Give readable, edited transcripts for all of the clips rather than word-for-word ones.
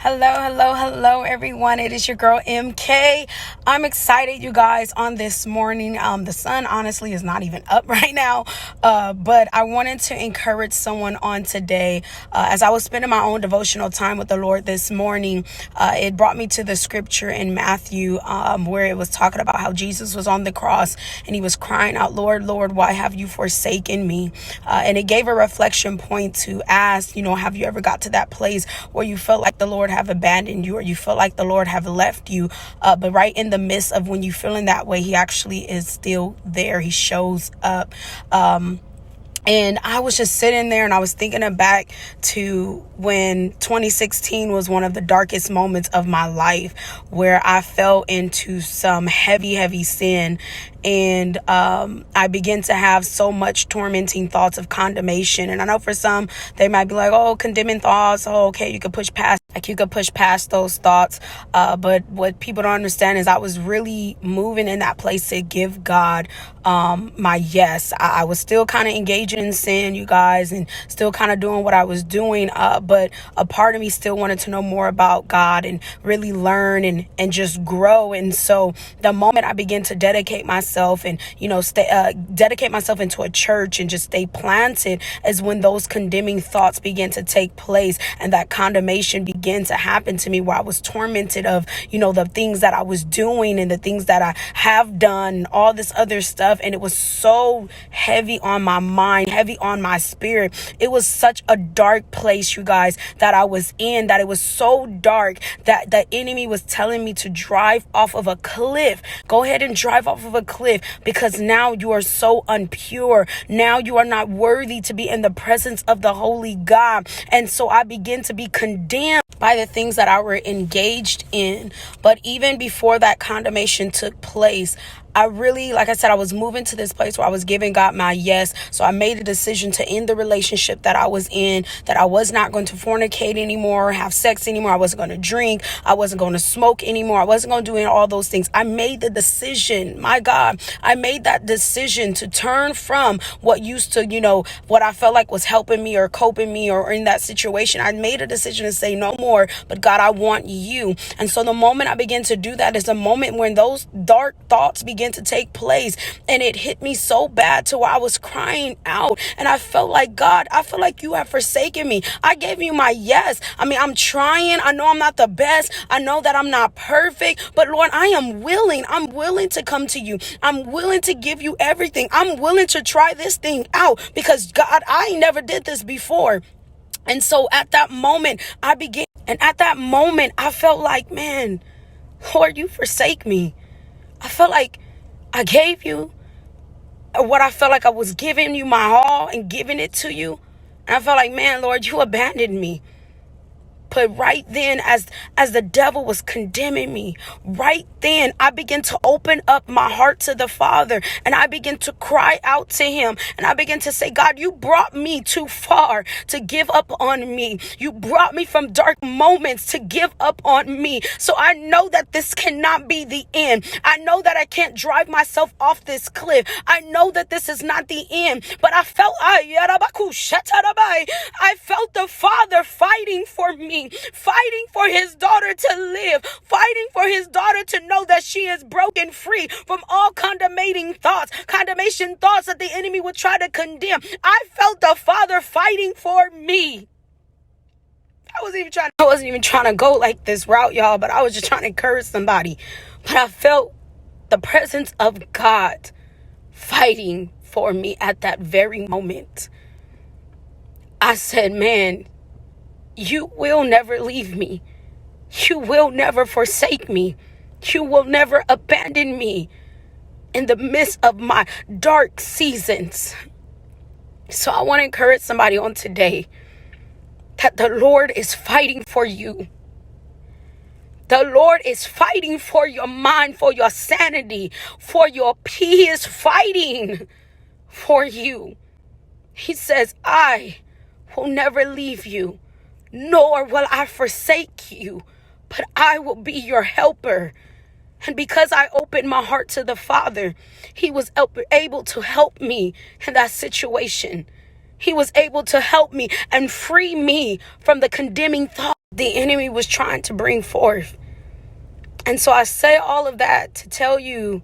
Hello, everyone. It is your girl MK. I'm excited, you guys, on this morning. The sun honestly is not even up right now, but I wanted to encourage someone on today. As I was spending my own devotional time with the Lord this morning, it brought me to the scripture in Matthew, where it was talking about how Jesus was on the cross and he was crying out, "Lord, Lord, why have you forsaken me?" And it gave a reflection point to ask, have you ever got to that place where you felt like the Lord have abandoned you, or you feel like the Lord have left you, but right in the midst of when you feeling that way, he actually is still there. He shows up. And I was just sitting there and I was thinking back to when 2016 was one of the darkest moments of my life, where I fell into some heavy sin. And I began to have so much tormenting thoughts of condemnation. And I know for some, they might be like, "Oh, condemning thoughts. Oh, okay, you could push past those thoughts." But what people don't understand is I was really moving in that place to give God my yes. I was still kind of engaging in sin, you guys, and still kind of doing what I was doing. But a part of me still wanted to know more about God and really learn and just grow. And so the moment I began to dedicate myself and, dedicate myself into a church and just stay planted, is when those condemning thoughts began to take place and that condemnation began to happen to me, where I was tormented of, the things that I was doing and the things that I have done and all this other stuff. And it was so heavy on my mind, heavy on my spirit. It was such a dark place, you guys, that I was in, that it was so dark that the enemy was telling me to drive off of a cliff. Go ahead and drive off of a cliff, because now you are so unpure. Now you are not worthy to be in the presence of the holy God. And so I began to be condemned by the things that I were engaged in. But even before that condemnation took place, I really, like I said, I was moving to this place where I was giving God my yes. So I made a decision to end the relationship that I was in, that I was not going to fornicate anymore, have sex anymore. I wasn't going to drink. I wasn't going to smoke anymore. I wasn't going to do all those things. I made the decision, my God, I made that decision to turn from what used to, what I felt like was helping me or coping me or in that situation. I made a decision to say no more, but God, I want you. And so the moment I began to do that is the moment when those dark thoughts began to take place, and it hit me so bad to where I was crying out, and I felt like, "God, I feel like you have forsaken me. I gave you my yes. I'm trying. I know I'm not the best. I know that I'm not perfect, but Lord, I'm willing to come to you. I'm willing to give you everything. I'm willing to try this thing out, because God, I never did this before." And so at that moment I felt like, man, Lord, you forsake me. I felt like I gave you what I felt like I was giving you my all and giving it to you. And I felt like, man, Lord, you abandoned me. But right then, as the devil was condemning me, right then I began to open up my heart to the Father, and I began to cry out to him, and I began to say, "God, you brought me too far to give up on me. You brought me from dark moments to give up on me. So I know that this cannot be the end. I know that I can't drive myself off this cliff. I know that this is not the end." But I felt the Father fighting for me, fighting for his daughter to live, fighting for his daughter to know that she is broken free from all condemnation thoughts that the enemy would try to condemn. I felt the Father fighting for me. I wasn't even trying to go like this route, y'all, but I was just trying to encourage somebody. But I felt the presence of God fighting for me at that very moment. I said, "Man, you will never leave me. You will never forsake me. You will never abandon me in the midst of my dark seasons." So I want to encourage somebody on today that the Lord is fighting for you. The Lord is fighting for your mind, for your sanity, for your peace. He is fighting for you. He says, "I will never leave you, nor will I forsake you, but I will be your helper." And because I opened my heart to the Father, he was able to help me in that situation. He was able to help me and free me from the condemning thought the enemy was trying to bring forth. And so I say all of that to tell you,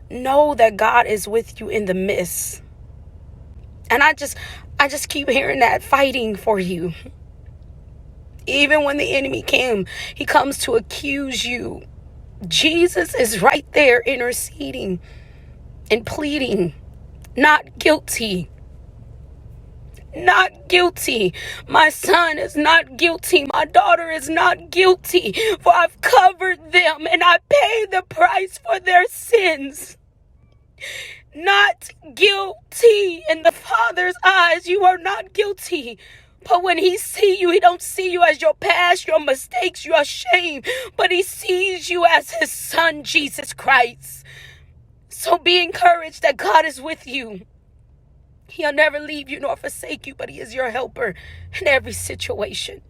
know that God is with you in the midst. And I just keep hearing that, fighting for you. Even when the enemy he comes to accuse you. Jesus is right there interceding and pleading, not guilty. Not guilty. My son is not guilty. My daughter is not guilty. For I've covered them and I paid the price for their sins. Not guilty in the Father's eyes. You are not guilty. But when he sees you, he don't see you as your past, your mistakes, your shame. But he sees you as his son, Jesus Christ. So be encouraged that God is with you. He'll never leave you nor forsake you, but he is your helper in every situation.